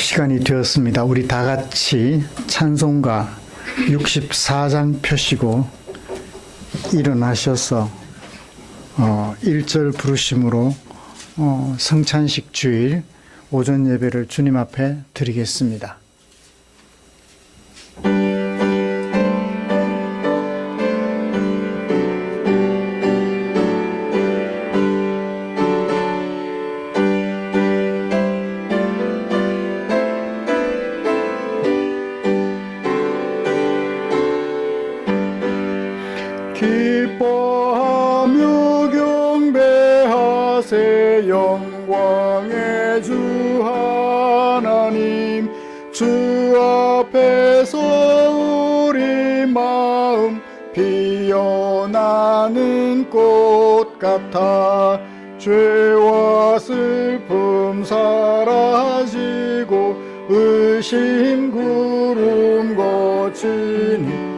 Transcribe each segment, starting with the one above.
시간이 되었습니다. 우리 다 같이 찬송가 64장 펴시고 일어나셔서 1절 부르심으로 성찬식 주일 오전 예배를 주님 앞에 드리겠습니다. 기뻐하며 경배하세 영광의 주 하나님, 주 앞에서 우리 마음 피어나는 꽃 같아 죄와 슬픔 사라지고 의심 구름 거치니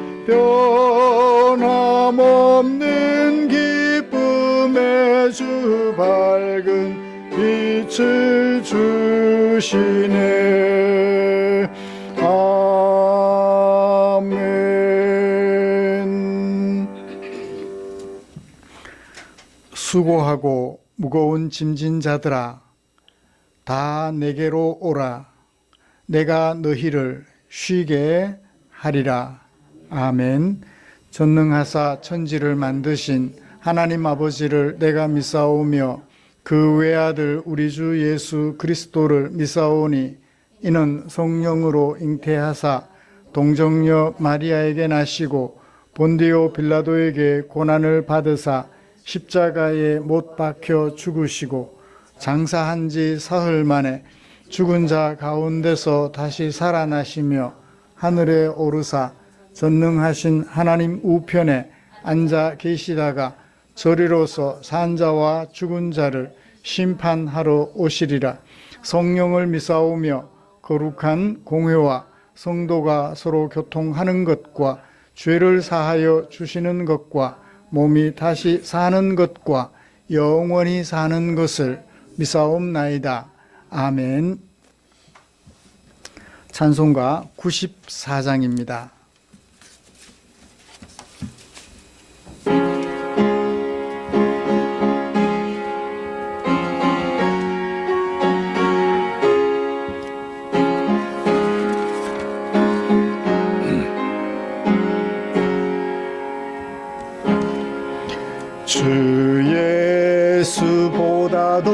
변함없는 기쁨의 주 밝은 빛을 주시네. 아멘. 수고하고 무거운 짐진 자들아, 다 내게로 오라. 내가 너희를 쉬게 하리라. 아멘. 전능하사 천지를 만드신 하나님 아버지를 내가 믿사오며 그 외아들 우리 주 예수 그리스도를 믿사오니, 이는 성령으로 잉태하사 동정녀 마리아에게 나시고 본디오 빌라도에게 고난을 받으사 십자가에 못 박혀 죽으시고 장사한 지 사흘 만에 죽은 자 가운데서 다시 살아나시며 하늘에 오르사 전능하신 하나님 우편에 앉아 계시다가 저리로서 산자와 죽은 자를 심판하러 오시리라. 성령을 믿사오며 거룩한 공회와 성도가 서로 교통하는 것과 죄를 사하여 주시는 것과 몸이 다시 사는 것과 영원히 사는 것을 믿사옵나이다. 아멘. 찬송가 94장입니다. 주 예수보다도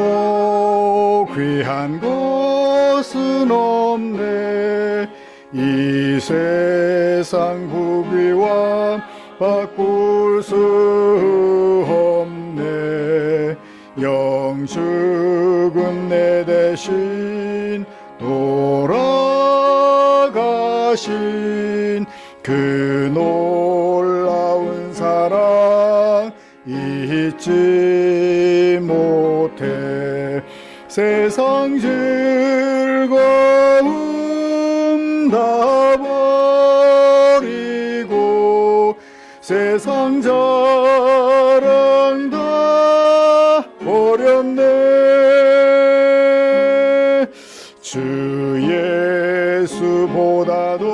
귀한 것은 없네. 이 세상 부귀와 바꿀 수 없네. 영죽은 내 대신 돌아가신 그 놀라운 사랑 잊지 못해. 세상 즐거움 다 버리고 세상 자랑 다 버렸네. 주 예수보다도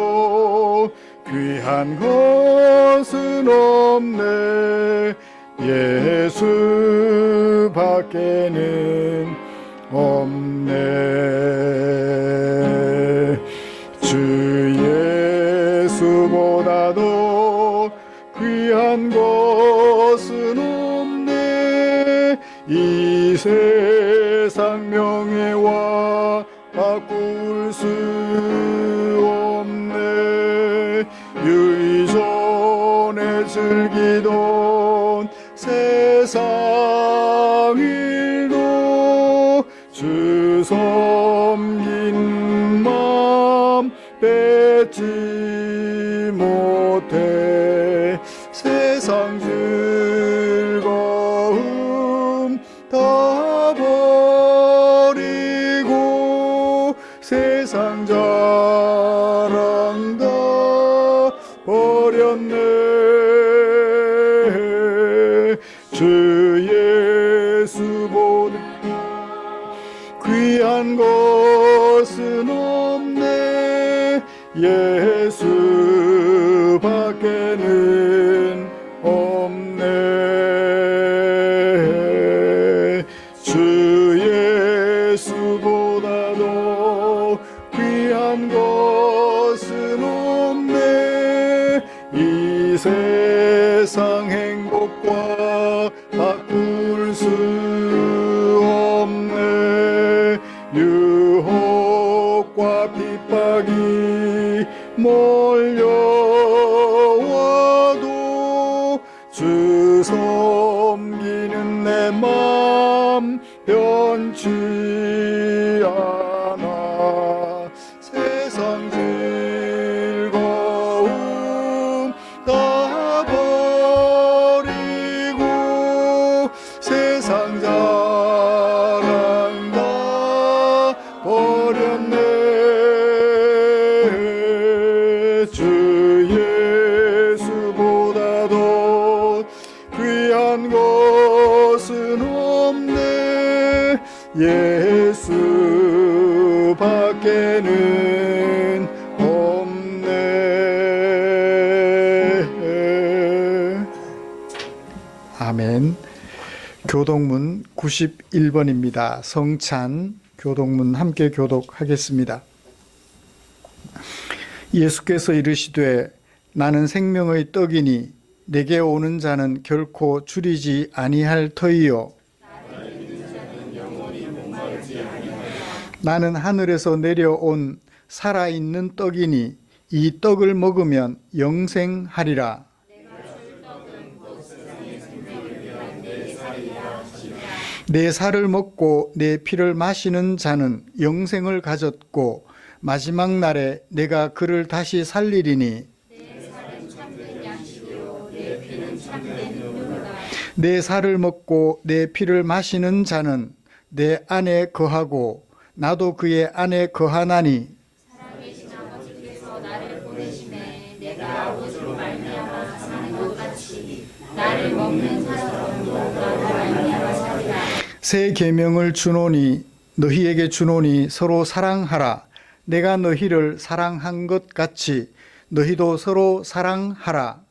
귀한 것은 없네. 예수 밖에는 없네. 주 예수보다도 귀한 것은 없네. 이 세상 명예와 바꿀 수 없네. 유의존에 즐기던 세상 일도 주 섬긴 맘 뺏지 못해. 세상 즐거움 다 버리고 세상 자랑 다 버렸네. 주 예수보다 귀한 것은 예수밖에는 없네. 주 예수보다도 귀한 것은 없네. 이 세상 행복과 바꿀 수 없네. 유혹과 핍박이 몰려와도 주 섬기는 내 맘 변치 않아. 세상 즐거움 다 버리고 세상 자랑 다 버렸네. 주 예수보다도 귀한 것은 없네. 예수밖에는 없네. 아멘. 교독문 91번입니다. 성찬 교독문 함께 교독하겠습니다. 예수께서 이르시되 나는 생명의 떡이니 내게 오는 자는 결코 줄이지 아니할 터이요 나는 하늘에서 내려온 살아있는 떡이니 이 떡을 먹으면 영생하리라. 내 살을 먹고 내 피를 마시는 자는 영생을 가졌고 마지막 날에 내가 그를 다시 살리리니 내 살을 먹고 내 피를 마시는 자는 내 안에 거하고 나도 그의 안에 거하나니 살아계신 아버지께서 나를 보내심에 내가 아버지로 말미암아 사는 것 같이 나를 먹는 사람도 나로 말미암아 살리라. 새 계명을 주노니 너희에게 주노니 서로 사랑하라. 내가 너희를 사랑한 것 같이 너희도 서로 사랑하라.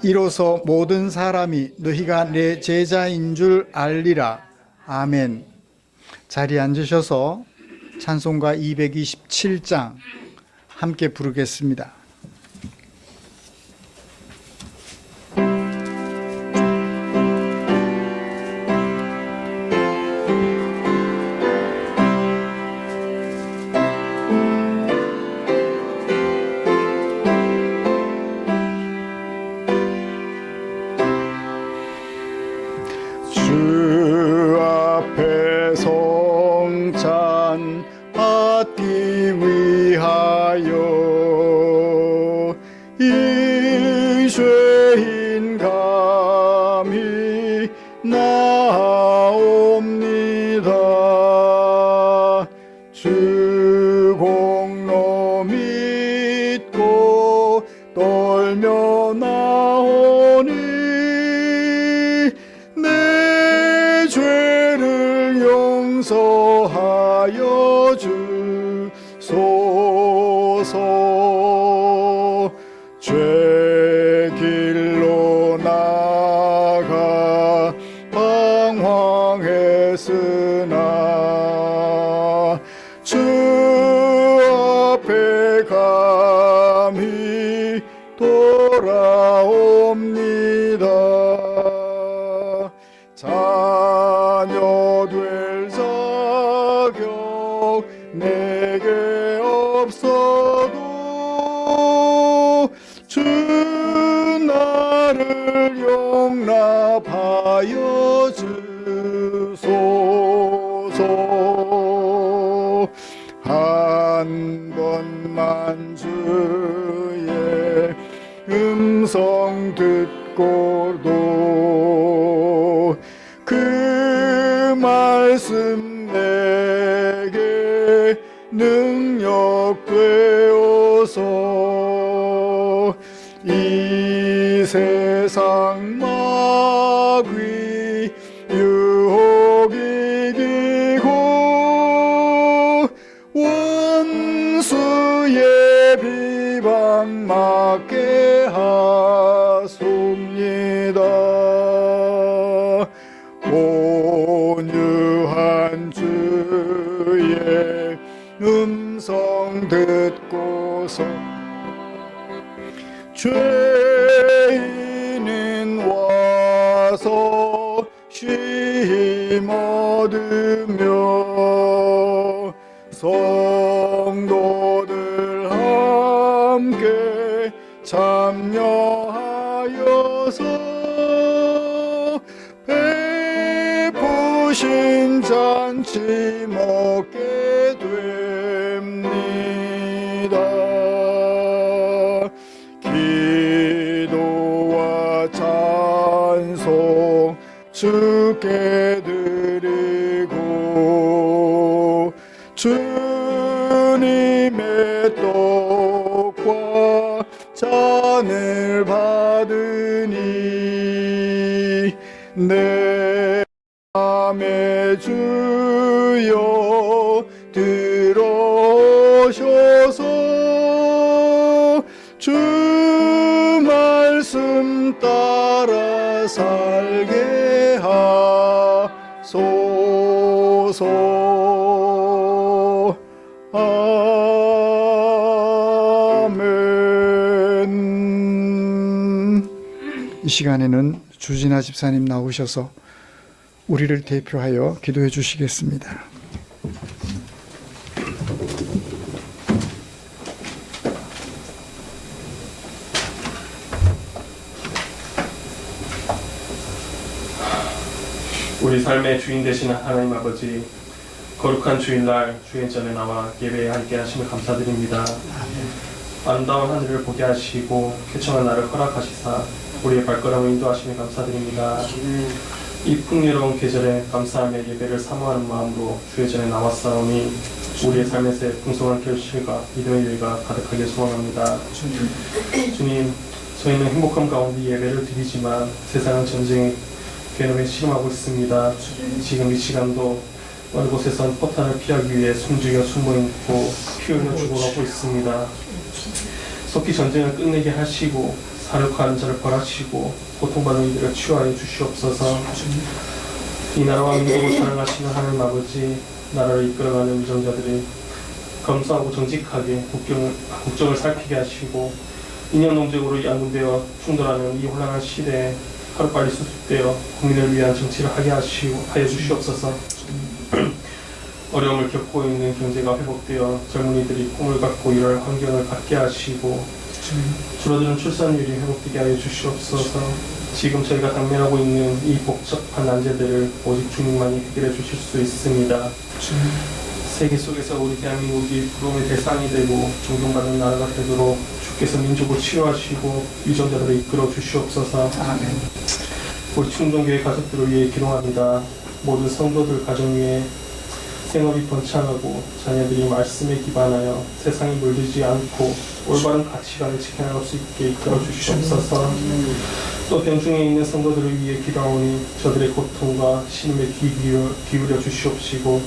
이로써 모든 사람이 너희가 내 제자인 줄 알리라. 아멘. 자리에 앉으셔서 찬송가 227장 함께 부르겠습니다. 주 앞에 성찬 받기 위하여 이 죄인 감히 나옵니다. 주 공로 믿고 떨며 나오니 내 죄를 용서하여 주소서. 죄 길로 나가 방황했으나 주 앞에 감히 돌아옵니다. 자녀 될 자격 내게 없어도 주 나를 용납하여 주소서. 한 번만 주의 음성 듣고도 그 말씀 내게 능력 되어서 이 세상 마귀 유혹 이기고 원수 쉼 얻으며 성도들 함께 참여하여서 베푸신 잔치 먹게 됩니다. 기도와 찬송 주께 드리고 주님의 떡과 잔을 받으니 내 맘에 주여 들어오셔서 주 말씀 따라 살게 하소서. 아멘. 이 시간에는 주진아 집사님 나오셔서 우리를 대표하여 기도해 주시겠습니다. 우리 삶의 주인 되시는 하나님 아버지, 거룩한 주일날 주의 전에 나와 예배에 함께 하심을 감사드립니다. 아름다운 하늘을 보게 하시고 쾌청한 날을 허락하시사 우리의 발걸음을 인도하심을 감사드립니다. 이 풍요로운 계절에 감사하며 예배를 사모하는 마음으로 주의 전에 나왔사오니 우리의 삶에서의 풍성한 결실과 믿음의 일가 가득하게 소원합니다. 주님, 저희는 행복한 가운데 예배를 드리지만 세상은 전쟁의 괴로움에 시름하고 있습니다. 지금 이 시간도 어느 곳에선 포탄을 피하기 위해 숨죽여 숨어있고 피 흘려 죽어가고 있습니다. 속히 전쟁을 끝내게 하시고 사륙하는 자를 벌하시고 고통받는 이들을 치유하여 주시옵소서. 이 나라와 민족을 사랑하시는 하나님 아버지, 나라를 이끌어가는 유정자들이 검소하고 정직하게 국정을 살피게 하시고 이념 논쟁으로 양분되어 충돌하는 이 혼란한 시대에 하루빨리 수습되어 국민을 위한 정치를 하여 주시옵소서. 어려움을 겪고 있는 경제가 회복되어 젊은이들이 꿈을 갖고 일할 환경을 갖게 하시고 줄어드는 출산율이 회복되게 하여 주시옵소서. 지금 저희가 당면하고 있는 이 복잡한 난제들을 오직 주님만이 해결해 주실 수 있습니다. 세계 속에서 우리 대한민국이 부러움의 대상이 되고 존경받는 나라가 되도록 주께서 민족을 치료하시고 유전자들을 이끌어 주시옵소서. 아멘. 우리 충동교회 가족들을 위해 기도합니다. 모든 성도들 가정 위에 생업이 번창하고 자녀들이 말씀에 기반하여 세상에 물들지 않고 올바른 가치관을 지켜나갈 수 있게 이끌어 주시옵소서. 또 병중에 있는 성도들을 위해 기도하오니 저들의 고통과 신음에 귀 기울여 주시옵시고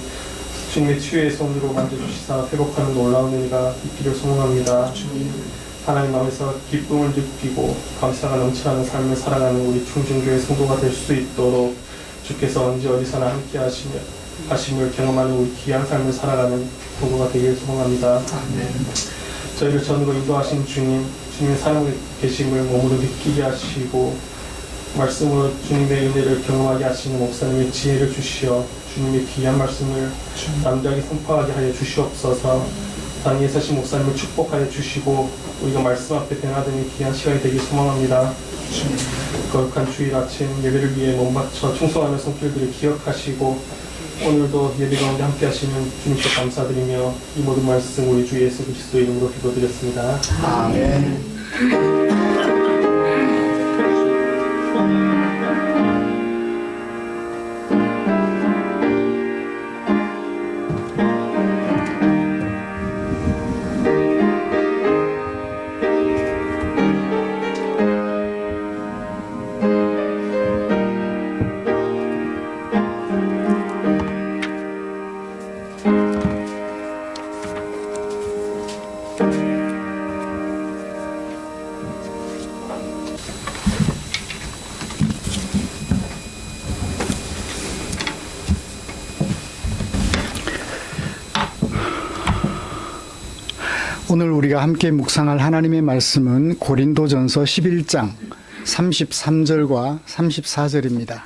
주님의 치유의 손으로 만져주시사 회복하는 놀라운 은혜가 있기를 소망합니다. 하나님 마음에서 기쁨을 느끼고 감사가 넘쳐나는 삶을 살아가는 우리 충정교회 성도가 될 수 있도록 주께서 언제 어디서나 함께 하심을 경험하는 우리 귀한 삶을 살아가는 성도가 되기를 소망합니다. 저희를 전으로 인도하신 주님, 주님의 사랑에 계심을 몸으로 느끼게 하시고 말씀으로 주님의 은혜를 경험하게 하시는 목사님의 지혜를 주시어 주님의 귀한 말씀을 담대하게 선포하게 하여 주시옵소서. 단위에 서신 목사님을 축복하여 주시고 우리가 말씀 앞에 변화되는 귀한 시간이 되길 소망합니다. 거룩한 주일 아침 예배를 위해 몸바쳐 충성하는 손길들을 기억하시고 오늘도 예배 가운데 함께 하시는 주님께 감사드리며 이 모든 말씀 우리 주 예수 그리스도 이름으로 기도드렸습니다. 아멘. 오늘 우리가 함께 묵상할 하나님의 말씀은 고린도전서 11장 33절과 34절입니다.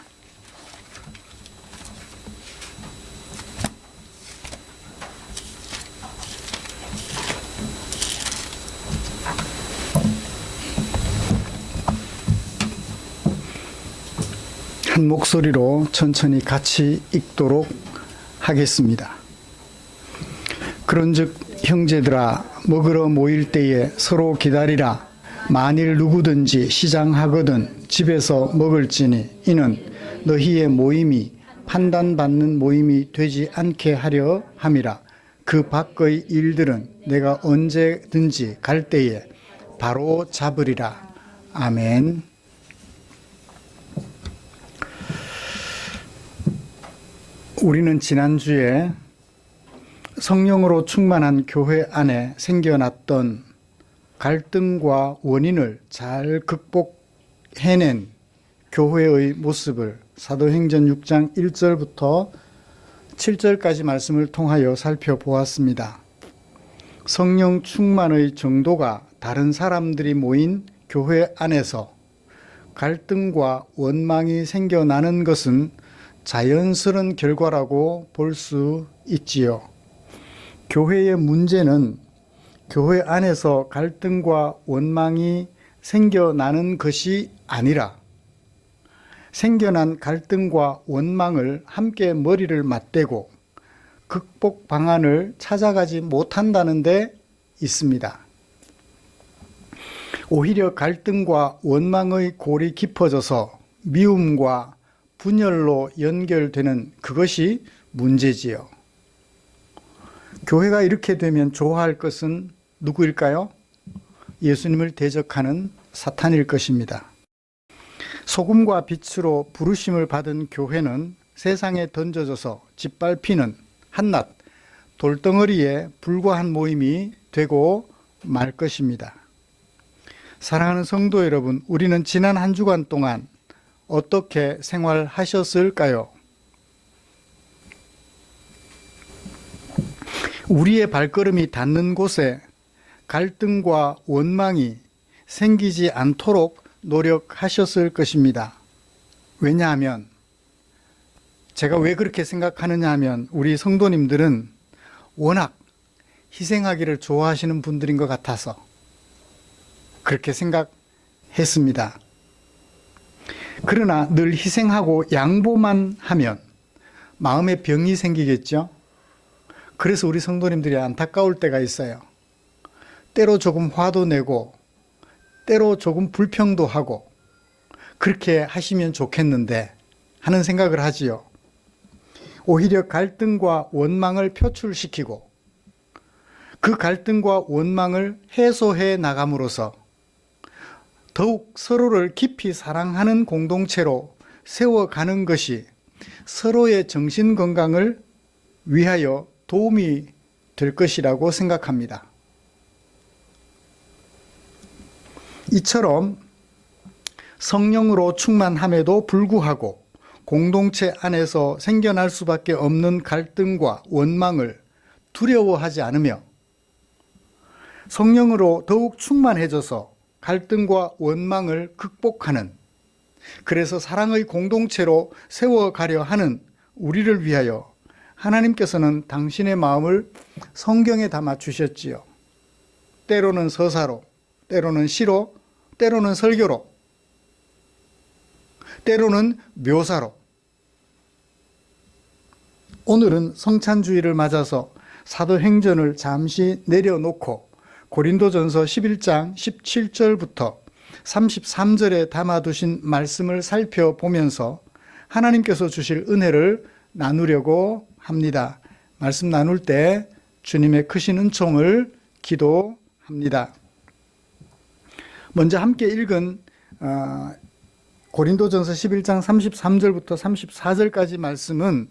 한 목소리로 천천히 같이 읽도록 하겠습니다. 그런즉 형제들아, 먹으러 모일 때에 서로 기다리라. 만일 누구든지 시장하거든 집에서 먹을지니 이는 너희의 모임이 판단받는 모임이 되지 않게 하려 함이라. 그 밖의 일들은 내가 언제든지 갈 때에 바로 잡으리라. 아멘. 우리는 지난주에 성령으로 충만한 교회 안에 생겨났던 갈등과 원인을 잘 극복해낸 교회의 모습을 사도행전 6장 1절부터 7절까지 말씀을 통하여 살펴보았습니다. 성령 충만의 정도가 다른 사람들이 모인 교회 안에서 갈등과 원망이 생겨나는 것은 자연스러운 결과라고 볼 수 있지요. 교회의 문제는 교회 안에서 갈등과 원망이 생겨나는 것이 아니라 생겨난 갈등과 원망을 함께 머리를 맞대고 극복 방안을 찾아가지 못한다는 데 있습니다. 오히려 갈등과 원망의 골이 깊어져서 미움과 분열로 연결되는 그것이 문제지요. 교회가 이렇게 되면 좋아할 것은 누구일까요? 예수님을 대적하는 사탄일 것입니다. 소금과 빛으로 부르심을 받은 교회는 세상에 던져져서 짓밟히는 한낱 돌덩어리에 불과한 모임이 되고 말 것입니다. 사랑하는 성도 여러분, 우리는 지난 한 주간 동안 어떻게 생활하셨을까요? 우리의 발걸음이 닿는 곳에 갈등과 원망이 생기지 않도록 노력하셨을 것입니다. 왜냐하면 제가 왜 그렇게 생각하느냐 하면 우리 성도님들은 워낙 희생하기를 좋아하시는 분들인 것 같아서 그렇게 생각했습니다. 그러나 늘 희생하고 양보만 하면 마음에 병이 생기겠죠. 그래서 우리 성도님들이 안타까울 때가 있어요. 때로 조금 화도 내고 때로 조금 불평도 하고 그렇게 하시면 좋겠는데 하는 생각을 하지요. 오히려 갈등과 원망을 표출시키고 그 갈등과 원망을 해소해 나감으로써 더욱 서로를 깊이 사랑하는 공동체로 세워가는 것이 서로의 정신 건강을 위하여 도움이 될 것이라고 생각합니다. 이처럼 성령으로 충만함에도 불구하고 공동체 안에서 생겨날 수밖에 없는 갈등과 원망을 두려워하지 않으며 성령으로 더욱 충만해져서 갈등과 원망을 극복하는, 그래서 사랑의 공동체로 세워가려 하는 우리를 위하여 하나님께서는 당신의 마음을 성경에 담아 주셨지요. 때로는 서사로, 때로는 시로, 때로는 설교로, 때로는 묘사로. 오늘은 성찬주의를 맞아서 사도행전을 잠시 내려놓고 고린도전서 11장 17절부터 33절에 담아두신 말씀을 살펴보면서 하나님께서 주실 은혜를 나누려고 합니다. 말씀 나눌 때 주님의 크신 은총을 기도합니다. 먼저 함께 읽은 고린도전서 11장 33절부터 34절까지 말씀은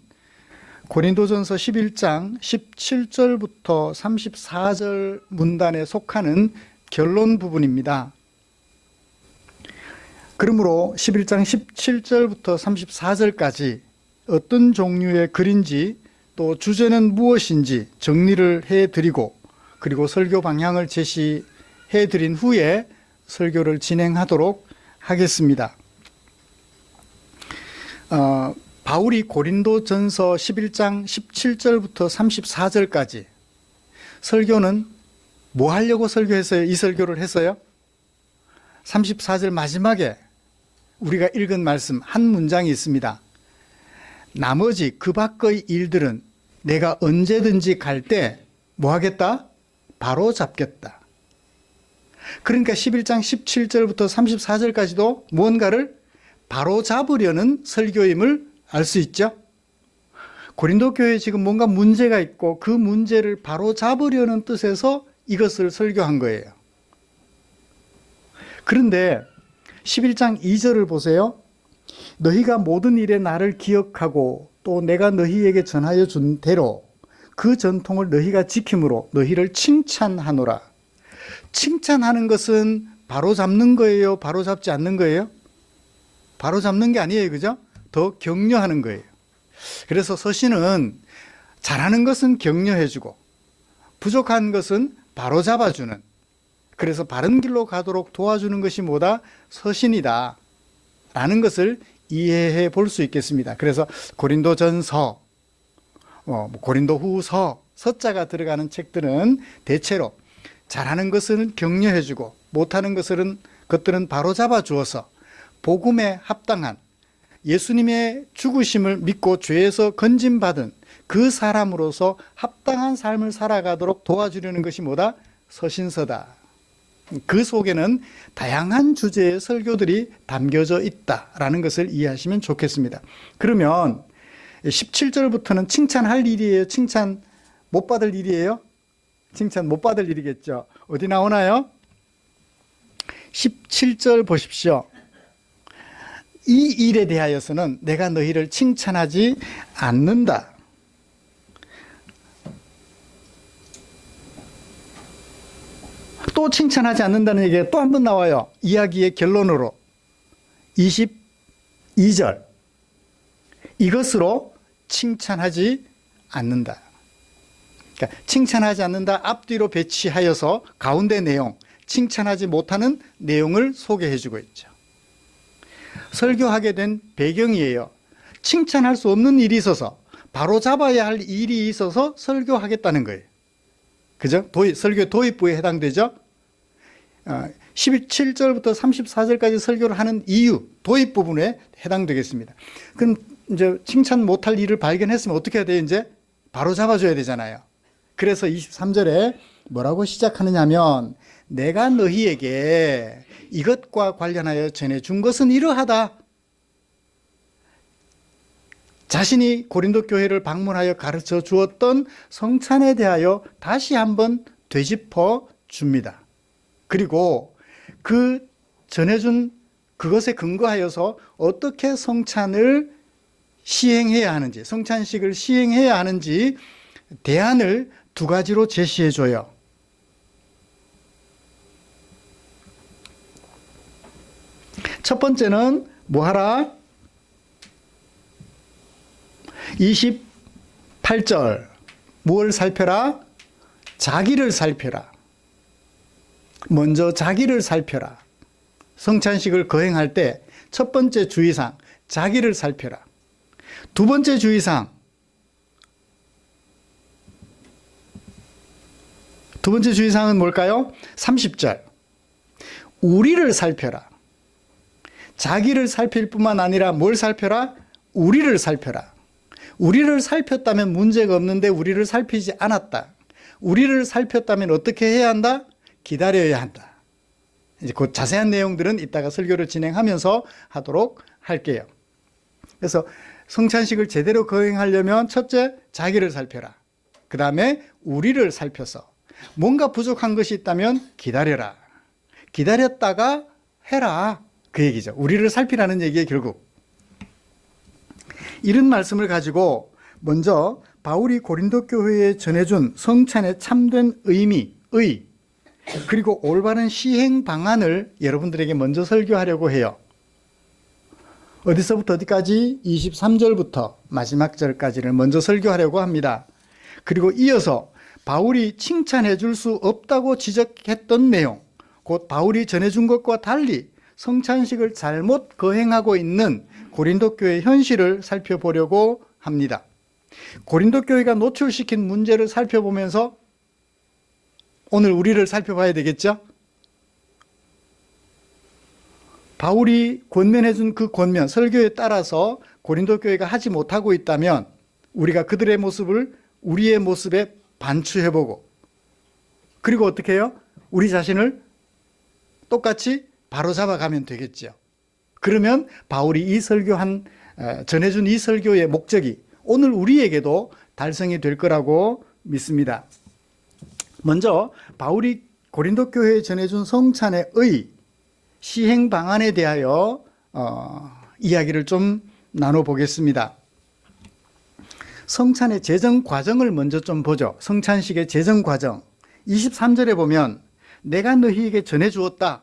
고린도전서 11장 17절부터 34절 문단에 속하는 결론 부분입니다. 그러므로 11장 17절부터 34절까지 어떤 종류의 글인지 또 주제는 무엇인지 정리를 해드리고 그리고 설교 방향을 제시해드린 후에 설교를 진행하도록 하겠습니다. 바울이 고린도전서 11장 17절부터 34절까지 설교는 뭐 하려고 설교했어요? 이 설교를 했어요? 34절 마지막에 우리가 읽은 말씀 한 문장이 있습니다. 나머지 그 밖의 일들은 내가 언제든지 갈 때 뭐 하겠다? 바로 잡겠다. 그러니까 11장 17절부터 34절까지도 무언가를 바로 잡으려는 설교임을 알 수 있죠. 고린도 교회에 지금 뭔가 문제가 있고 그 문제를 바로 잡으려는 뜻에서 이것을 설교한 거예요. 그런데 11장 2절을 보세요. 너희가 모든 일에 나를 기억하고 또 내가 너희에게 전하여 준 대로 그 전통을 너희가 지킴으로 너희를 칭찬하노라. 칭찬하는 것은 바로 잡는 거예요? 바로 잡지 않는 거예요? 바로 잡는 게 아니에요. 그죠? 더 격려하는 거예요. 그래서 서신은 잘하는 것은 격려해주고 부족한 것은 바로 잡아주는, 그래서 바른 길로 가도록 도와주는 것이 뭐다? 서신이다 라는 것을 이해해 볼 수 있겠습니다. 그래서 고린도전서, 고린도후서, 서자가 들어가는 책들은 대체로 잘하는 것은 격려해주고 못하는 것들은 바로 잡아주어서 복음에 합당한 예수님의 죽으심을 믿고 죄에서 건짐받은 그 사람으로서 합당한 삶을 살아가도록 도와주려는 것이 뭐다? 서신서다. 그 속에는 다양한 주제의 설교들이 담겨져 있다라는 것을 이해하시면 좋겠습니다. 그러면 17절부터는 칭찬할 일이에요? 칭찬 못 받을 일이에요? 칭찬 못 받을 일이겠죠. 어디 나오나요? 17절 보십시오. 이 일에 대하여서는 내가 너희를 칭찬하지 않는다. 또 칭찬하지 않는다는 얘기가 또 한 번 나와요. 이야기의 결론으로 22절. 이것으로 칭찬하지 않는다. 그러니까 칭찬하지 않는다 앞뒤로 배치하여서 가운데 내용, 칭찬하지 못하는 내용을 소개해주고 있죠. 설교하게 된 배경이에요. 칭찬할 수 없는 일이 있어서, 바로 잡아야 할 일이 있어서 설교하겠다는 거예요. 그죠? 설교 도입부에 해당되죠? 17절부터 34절까지 설교를 하는 이유, 도입 부분에 해당되겠습니다. 그럼 이제 칭찬 못할 일을 발견했으면 어떻게 해야 돼요? 이제 바로 잡아줘야 되잖아요. 그래서 23절에 뭐라고 시작하느냐 하면, 내가 너희에게 이것과 관련하여 전해준 것은 이러하다. 자신이 고린도 교회를 방문하여 가르쳐 주었던 성찬에 대하여 다시 한번 되짚어 줍니다. 그리고 그 전해준 그것에 근거하여서 어떻게 성찬을 시행해야 하는지, 성찬식을 시행해야 하는지 대안을 두 가지로 제시해 줘요. 첫 번째는 뭐 하라? 28절. 무엇을 살펴라? 자기를 살펴라. 먼저 자기를 살펴라. 성찬식을 거행할 때 첫 번째 주의사항, 자기를 살펴라. 두 번째 주의사항, 두 번째 주의사항은 뭘까요? 30절. 우리를 살펴라. 자기를 살필 뿐만 아니라 뭘 살펴라? 우리를 살펴라. 우리를 살폈다면 문제가 없는데 우리를 살피지 않았다. 우리를 살폈다면 어떻게 해야 한다? 기다려야 한다. 이제 그 자세한 내용들은 이따가 설교를 진행하면서 하도록 할게요. 그래서 성찬식을 제대로 거행하려면 첫째, 자기를 살펴라. 그 다음에 우리를 살펴서 뭔가 부족한 것이 있다면 기다려라. 기다렸다가 해라. 그 얘기죠. 우리를 살피라는 얘기에 결국. 이런 말씀을 가지고 먼저 바울이 고린도 교회에 전해준 성찬의 참된 의미, 그리고 올바른 시행 방안을 여러분들에게 먼저 설교하려고 해요. 어디서부터 어디까지? 23절부터 마지막 절까지를 먼저 설교하려고 합니다. 그리고 이어서 바울이 칭찬해 줄 수 없다고 지적했던 내용, 곧 바울이 전해준 것과 달리 성찬식을 잘못 거행하고 있는 고린도 교회의 현실을 살펴보려고 합니다. 고린도 교회가 노출시킨 문제를 살펴보면서 오늘 우리를 살펴봐야 되겠죠? 바울이 권면해 준 그 권면, 설교에 따라서 고린도 교회가 하지 못하고 있다면 우리가 그들의 모습을 우리의 모습에 반추해보고, 그리고 어떻게 해요? 우리 자신을 똑같이 바로잡아가면 되겠죠. 그러면 바울이 전해준 이 설교의 목적이 오늘 우리에게도 달성이 될 거라고 믿습니다. 먼저 바울이 고린도 교회에 전해준 성찬의 시행 방안에 대하여 이야기를 좀 나눠보겠습니다. 성찬의 제정 과정을 먼저 좀 보죠. 성찬식의 제정 과정. 23절에 보면 내가 너희에게 전해주었다.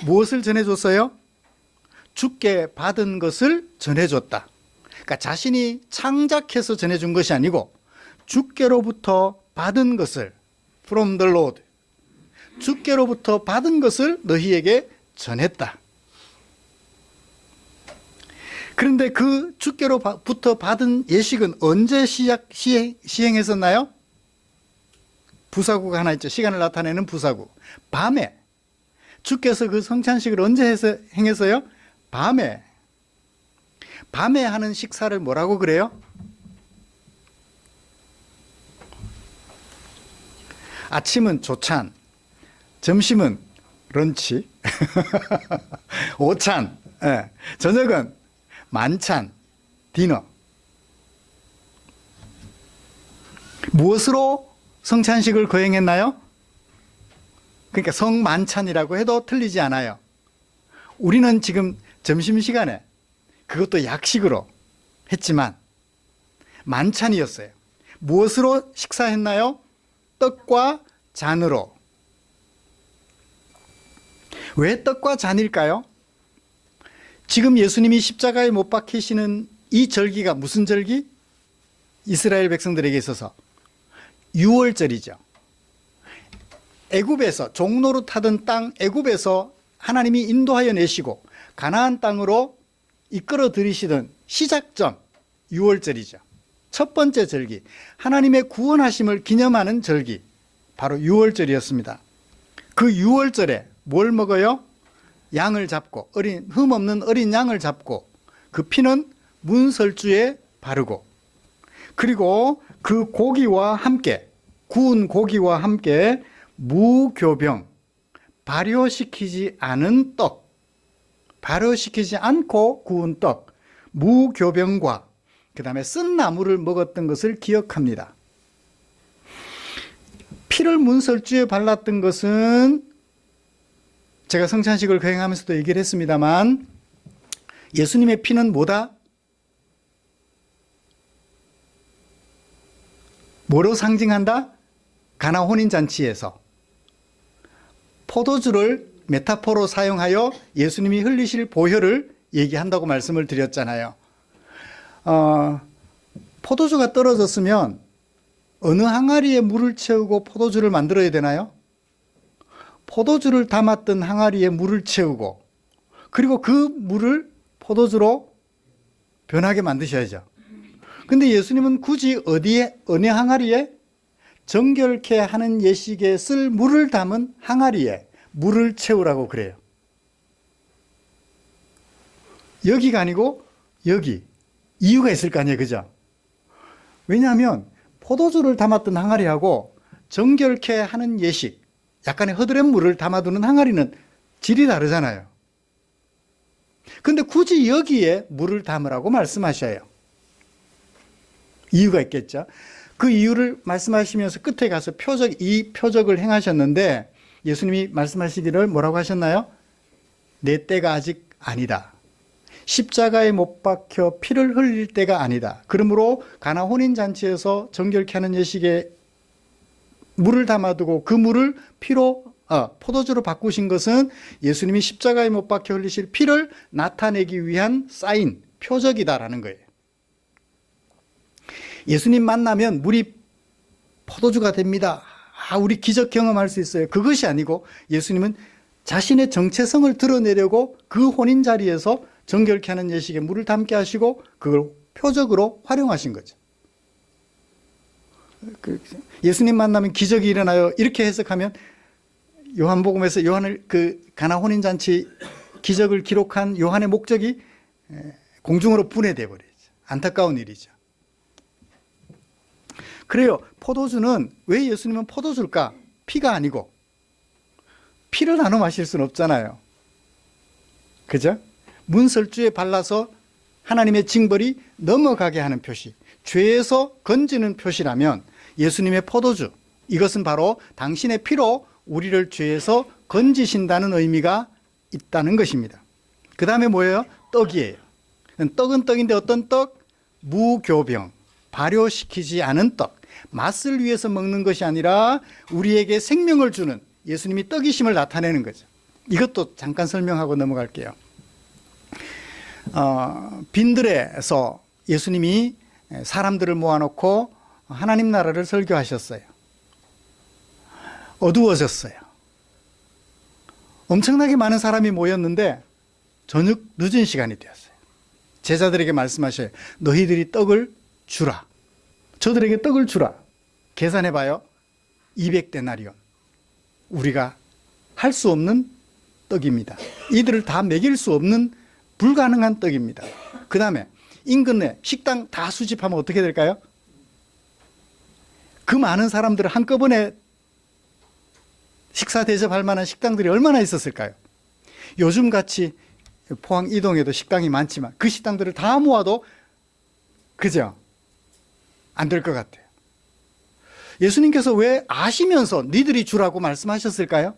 무엇을 전해줬어요? 주께 받은 것을 전해줬다. 그러니까 자신이 창작해서 전해준 것이 아니고 주께로부터 받은 것을, from the Lord, 주께로부터 받은 것을 너희에게 전했다. 그런데 그 주께로부터 받은 예식은 언제 시행했었나요? 부사구가 하나 있죠. 시간을 나타내는 부사구. 밤에. 주께서 그 성찬식을 언제 행했어요? 밤에. 밤에 하는 식사를 뭐라고 그래요? 아침은 조찬, 점심은 런치, 오찬, 저녁은 만찬, 디너. 무엇으로 성찬식을 거행했나요? 그러니까 성만찬이라고 해도 틀리지 않아요. 우리는 지금 점심시간에 그것도 약식으로 했지만 만찬이었어요. 무엇으로 식사했나요? 떡과 잔으로. 왜 떡과 잔일까요? 지금 예수님이 십자가에 못 박히시는 이 절기가 무슨 절기? 이스라엘 백성들에게 있어서 유월절이죠. 애굽에서 종로로 타던 땅 애굽에서 하나님이 인도하여 내시고 가나안 땅으로 이끌어 들이시던 시작점 유월절이죠. 첫 번째 절기, 하나님의 구원하심을 기념하는 절기, 바로 유월절이었습니다. 그 유월절에 뭘 먹어요? 양을 잡고, 흠 없는 어린 양을 잡고 그 피는 문설주에 바르고, 그리고 그 고기와 함께, 구운 고기와 함께 무교병, 발효시키지 않은 떡, 발효시키지 않고 구운 떡, 무교병과 그 다음에 쓴 나물을 먹었던 것을 기억합니다. 피를 문설주에 발랐던 것은 제가 성찬식을 거행하면서도 얘기를 했습니다만 예수님의 피는 뭐다? 뭐로 상징한다? 가나 혼인잔치에서 포도주를 메타포로 사용하여 예수님이 흘리실 보혈을 얘기한다고 말씀을 드렸잖아요. 포도주가 떨어졌으면 어느 항아리에 물을 채우고 포도주를 만들어야 되나요? 포도주를 담았던 항아리에 물을 채우고 그리고 그 물을 포도주로 변하게 만드셔야죠. 근데 예수님은 굳이 어느 항아리에? 정결케 하는 예식에 쓸 물을 담은 항아리에 물을 채우라고 그래요. 여기가 아니고 여기. 이유가 있을 거 아니에요, 그죠? 왜냐하면 포도주를 담았던 항아리하고 정결케 하는 예식, 약간의 허드렛 물을 담아두는 항아리는 질이 다르잖아요. 근데 굳이 여기에 물을 담으라고 말씀하셔요. 이유가 있겠죠. 그 이유를 말씀하시면서 끝에 가서 이 표적을 행하셨는데 예수님이 말씀하시기를 뭐라고 하셨나요? 내 때가 아직 아니다. 십자가에 못 박혀 피를 흘릴 때가 아니다. 그러므로 가나 혼인잔치에서 정결케 하는 예식에 물을 담아두고 그 물을 포도주로 바꾸신 것은 예수님이 십자가에 못 박혀 흘리실 피를 나타내기 위한 사인, 표적이다라는 거예요. 예수님 만나면 물이 포도주가 됩니다. 우리 기적 경험할 수 있어요. 그것이 아니고 예수님은 자신의 정체성을 드러내려고 그 혼인 자리에서 정결케 하는 예식에 물을 담게 하시고 그걸 표적으로 활용하신 거죠. 예수님 만나면 기적이 일어나요. 이렇게 해석하면 요한복음에서 요한을 그 가나 혼인잔치 기적을 기록한 요한의 목적이 공중으로 분해돼 버리죠. 안타까운 일이죠. 그래요. 포도주는 왜 예수님은 포도주일까? 피가 아니고 피를 나눠 마실 수는 없잖아요. 그죠? 문설주에 발라서 하나님의 징벌이 넘어가게 하는 표시, 죄에서 건지는 표시라면 예수님의 포도주, 이것은 바로 당신의 피로 우리를 죄에서 건지신다는 의미가 있다는 것입니다. 그 다음에 뭐예요? 떡이에요. 떡은 떡인데 어떤 떡? 무교병, 발효시키지 않은 떡, 맛을 위해서 먹는 것이 아니라 우리에게 생명을 주는 예수님이 떡이심을 나타내는 거죠. 이것도 잠깐 설명하고 넘어갈게요. 빈들에서 예수님이 사람들을 모아놓고 하나님 나라를 설교하셨어요. 어두워졌어요. 엄청나게 많은 사람이 모였는데 저녁 늦은 시간이 되었어요. 제자들에게 말씀하셔요. 너희들이 떡을 주라. 저들에게 떡을 주라. 계산해봐요. 200데나리온. 우리가 할 수 없는 떡입니다. 이들을 다 먹일 수 없는 불가능한 떡입니다. 그 다음에 인근에 식당 다 수집하면 어떻게 될까요? 그 많은 사람들을 한꺼번에 식사 대접할 만한 식당들이 얼마나 있었을까요? 요즘같이 포항 이동에도 식당이 많지만 그 식당들을 다 모아도 그죠? 안 될 것 같아요. 예수님께서 왜 아시면서 니들이 주라고 말씀하셨을까요?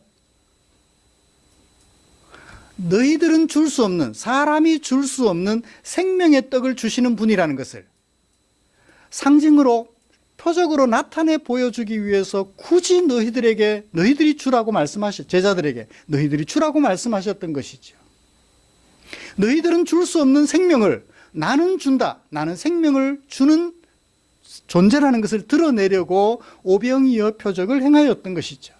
너희들은 줄 수 없는, 사람이 줄 수 없는 생명의 떡을 주시는 분이라는 것을 상징으로 표적으로 나타내 보여주기 위해서 굳이 너희들이 주라고 제자들에게 너희들이 주라고 말씀하셨던 것이죠. 너희들은 줄 수 없는 생명을 나는 준다. 나는 생명을 주는 존재라는 것을 드러내려고 오병이어 표적을 행하였던 것이죠.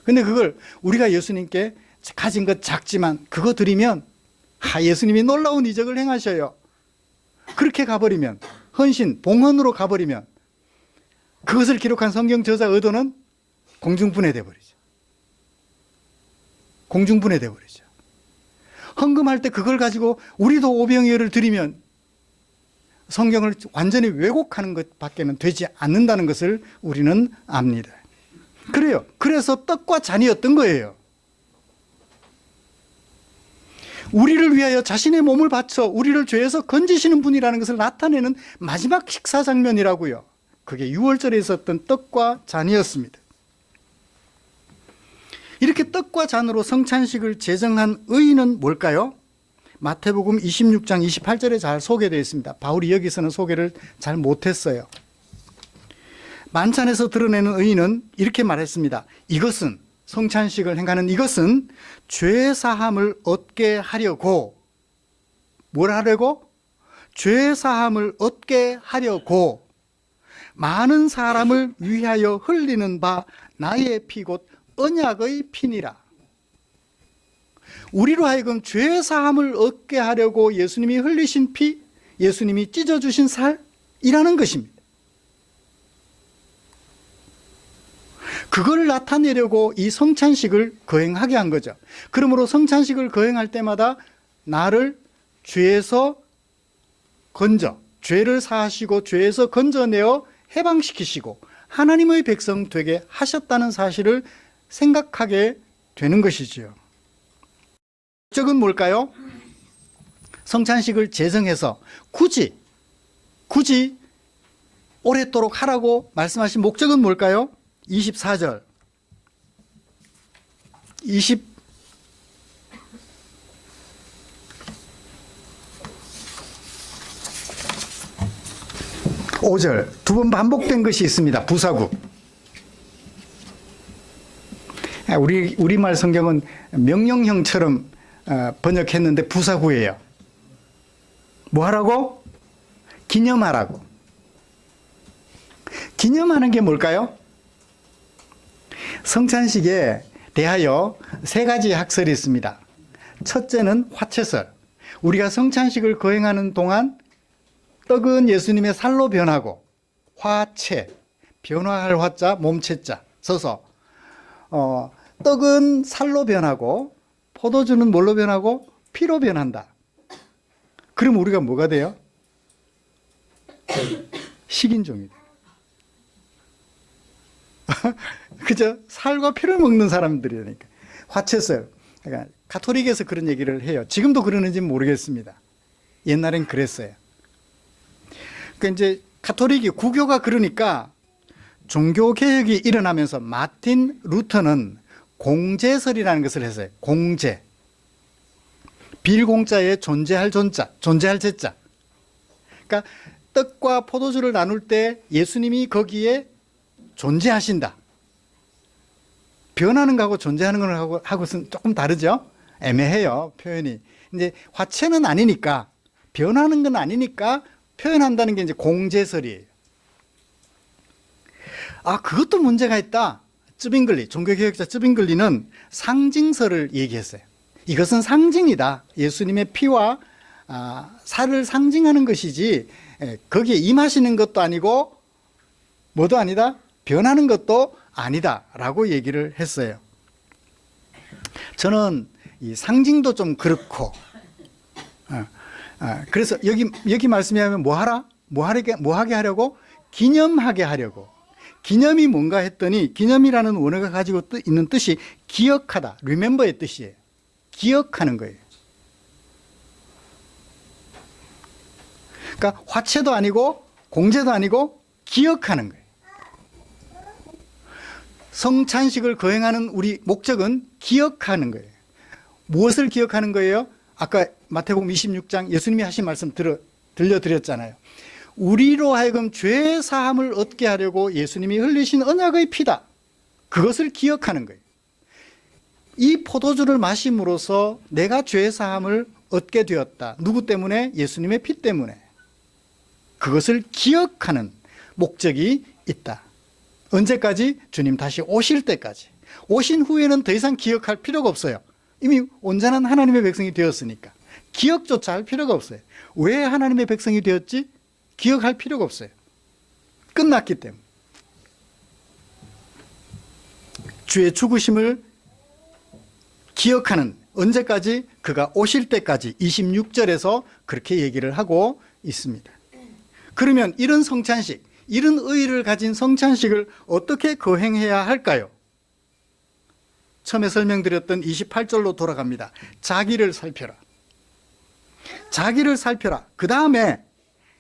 근데 그걸 우리가 예수님께 가진 것 작지만 그거 드리면 예수님이 놀라운 이적을 행하셔요. 그렇게 가버리면 헌신, 봉헌으로 가버리면 그것을 기록한 성경 저자 의도는 공중분해돼 버리죠. 공중분해돼 버리죠. 헌금할 때 그걸 가지고 우리도 오병이어를 드리면 성경을 완전히 왜곡하는 것밖에는 되지 않는다는 것을 우리는 압니다. 그래요. 그래서 떡과 잔이었던 거예요. 우리를 위하여 자신의 몸을 바쳐 우리를 죄에서 건지시는 분이라는 것을 나타내는 마지막 식사 장면이라고요. 그게 유월절에 있었던 떡과 잔이었습니다. 이렇게 떡과 잔으로 성찬식을 제정한 의의는 뭘까요? 마태복음 26장 28절에 잘 소개되어 있습니다. 바울이 여기서는 소개를 잘 못했어요. 만찬에서 드러내는 의의는 이렇게 말했습니다. 이것은, 성찬식을 행하는 이것은 죄 사함을 얻게 하려고, 뭘 하려고? 죄 사함을 얻게 하려고 많은 사람을 위하여 흘리는 바 나의 피 곧 언약의 피니라. 우리로 하여금 죄 사함을 얻게 하려고 예수님이 흘리신 피, 예수님이 찢어주신 살이라는 것입니다. 그걸 나타내려고 이 성찬식을 거행하게 한 거죠. 그러므로 성찬식을 거행할 때마다 나를 죄에서 죄를 사하시고 죄에서 건져내어 해방시키시고 하나님의 백성 되게 하셨다는 사실을 생각하게 되는 것이지요. 목적은 뭘까요? 성찬식을 제정해서 굳이 오랫도록 하라고 말씀하신 목적은 뭘까요? 24절 25절 두 번 반복된 것이 있습니다. 부사구. 우리말 성경은 명령형처럼 번역했는데 부사구예요. 뭐 하라고? 기념하라고. 기념하는 게 뭘까요? 성찬식에 대하여 세 가지 학설이 있습니다. 첫째는 화채설. 우리가 성찬식을 거행하는 동안 떡은 예수님의 살로 변하고 화채, 변화할 화자, 몸체자 써서 떡은 살로 변하고 포도주는 뭘로 변하고 피로 변한다. 그럼 우리가 뭐가 돼요? 식인종이 돼요. 그죠? 살과 피를 먹는 사람들이니까. 화채설. 그러니까 가톨릭에서 그런 얘기를 해요. 지금도 그러는지는 모르겠습니다. 옛날엔 그랬어요. 그러니까 이제 가톨릭이 구교가 그러니까 종교 개혁이 일어나면서 마틴 루터는 공제설이라는 것을 했어요. 공제. 빌공자에 존재할 존자, 존재할 제자. 그러니까 떡과 포도주를 나눌 때 예수님이 거기에 존재하신다. 변하는 거하고 존재하는 거하고는 조금 다르죠? 애매해요, 표현이. 이제 화채는 아니니까, 변하는 건 아니니까 표현한다는 게 이제 공제설이에요. 아, 그것도 문제가 있다. 쯔빙글리, 종교개혁자 쯔빙글리는 상징설을 얘기했어요. 이것은 상징이다. 예수님의 피와 살을 상징하는 것이지 거기에 임하시는 것도 아니고 뭐도 아니다? 변하는 것도 아니다 라고 얘기를 했어요. 저는 이 상징도 좀 그렇고 그래서 여기 말씀에 하면 뭐 하게 하려고? 기념하게 하려고. 기념이 뭔가 했더니 기념이라는 원어가 가지고 있는 뜻이 기억하다, remember의 뜻이에요. 기억하는 거예요. 그러니까 화채도 아니고 공제도 아니고 기억하는 거예요. 성찬식을 거행하는 우리 목적은 기억하는 거예요. 무엇을 기억하는 거예요? 아까 마태복음 26장 예수님이 하신 말씀 들려드렸잖아요. 우리로 하여금 죄 사함을 얻게 하려고 예수님이 흘리신 언약의 피다. 그것을 기억하는 거예요. 이 포도주를 마심으로써 내가 죄 사함을 얻게 되었다. 누구 때문에? 예수님의 피 때문에. 그것을 기억하는 목적이 있다. 언제까지? 주님 다시 오실 때까지. 오신 후에는 더 이상 기억할 필요가 없어요. 이미 온전한 하나님의 백성이 되었으니까. 기억조차 할 필요가 없어요. 왜 하나님의 백성이 되었지? 기억할 필요가 없어요. 끝났기 때문에. 주의 죽으심을 기억하는, 언제까지? 그가 오실 때까지. 26절에서 그렇게 얘기를 하고 있습니다. 그러면 이런 성찬식, 이런 의의를 가진 성찬식을 어떻게 거행해야 할까요? 처음에 설명드렸던 28절로 돌아갑니다. 자기를 살펴라. 자기를 살펴라. 그 다음에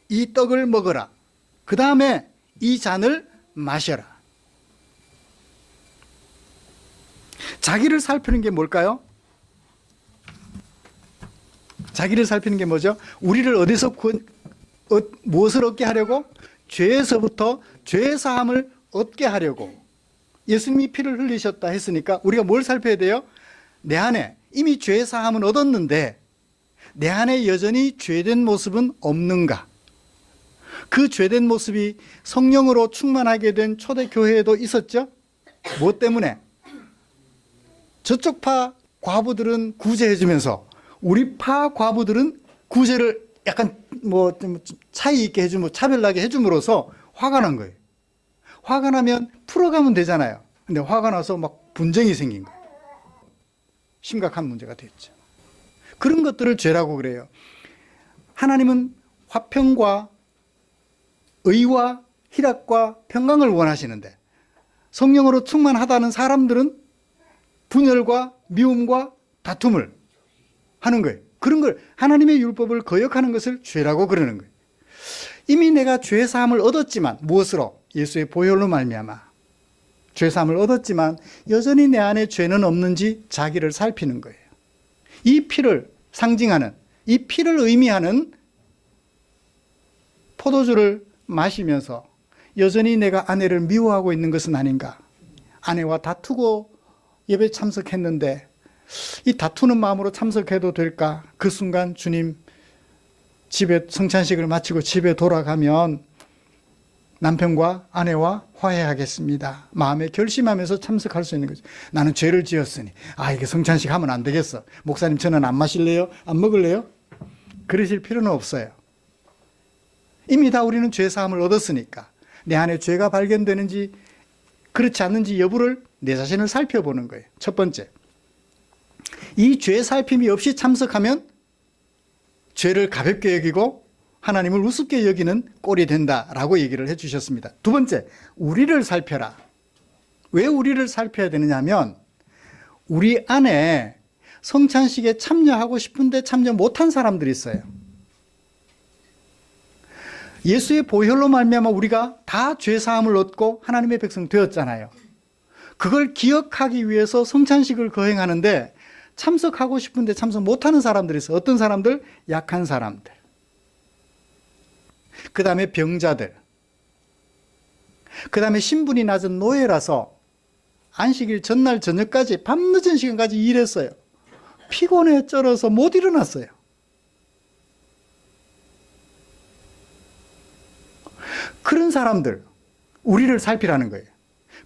이 떡을 먹어라. 그 다음에 이 잔을 마셔라. 자기를 살피는 게 뭘까요? 자기를 살피는 게 뭐죠? 우리를 어디서 무엇을 얻게 하려고? 죄에서부터 죄 사함을 얻게 하려고. 예수님이 피를 흘리셨다 했으니까 우리가 뭘 살펴야 돼요? 내 안에 이미 죄 사함은 얻었는데 내 안에 여전히 죄된 모습은 없는가? 그 죄된 모습이 성령으로 충만하게 된 초대교회에도 있었죠? 무엇 때문에? 저쪽 파 과부들은 구제해주면서 우리 파 과부들은 구제를 약간 좀 차이 있게 해주면 차별나게 해줌으로써 화가 난 거예요. 화가 나면 풀어가면 되잖아요. 근데 화가 나서 막 분쟁이 생긴 거예요. 심각한 문제가 됐죠. 그런 것들을 죄라고 그래요. 하나님은 화평과 의와 희락과 평강을 원하시는데 성령으로 충만하다는 사람들은 분열과 미움과 다툼을 하는 거예요. 그런 걸 하나님의 율법을 거역하는 것을 죄라고 그러는 거예요. 이미 내가 죄 사함을 얻었지만 무엇으로? 예수의 보혈로 말미암아 죄 사함을 얻었지만 여전히 내 안에 죄는 없는지 자기를 살피는 거예요. 이 피를 상징하는, 이 피를 의미하는 포도주를 마시면서 여전히 내가 아내를 미워하고 있는 것은 아닌가? 아내와 다투고 예배 참석했는데 이 다투는 마음으로 참석해도 될까? 그 순간 주님 집에 성찬식을 마치고 집에 돌아가면 남편과 아내와 화해하겠습니다. 마음에 결심하면서 참석할 수 있는 거죠. 나는 죄를 지었으니 이게 성찬식 하면 안 되겠어. 목사님 저는 안 마실래요? 안 먹을래요? 그러실 필요는 없어요. 이미 다 우리는 죄 사함을 얻었으니까 내 안에 죄가 발견되는지 그렇지 않는지 여부를 내 자신을 살펴보는 거예요. 첫 번째, 이 죄 살핌이 없이 참석하면 죄를 가볍게 여기고 하나님을 우습게 여기는 꼴이 된다라고 얘기를 해주셨습니다. 두 번째, 우리를 살펴라. 왜 우리를 살펴야 되느냐 하면 우리 안에 성찬식에 참여하고 싶은데 참여 못한 사람들이 있어요. 예수의 보혈로 말미암아 우리가 다 죄사함을 얻고 하나님의 백성 되었잖아요. 그걸 기억하기 위해서 성찬식을 거행하는데 참석하고 싶은데 참석 못하는 사람들이 있어요. 어떤 사람들? 약한 사람들. 그 다음에 병자들. 그 다음에 신분이 낮은 노예라서 안식일 전날 저녁까지 밤늦은 시간까지 일했어요. 피곤해 쩔어서 못 일어났어요. 그런 사람들, 우리를 살피라는 거예요.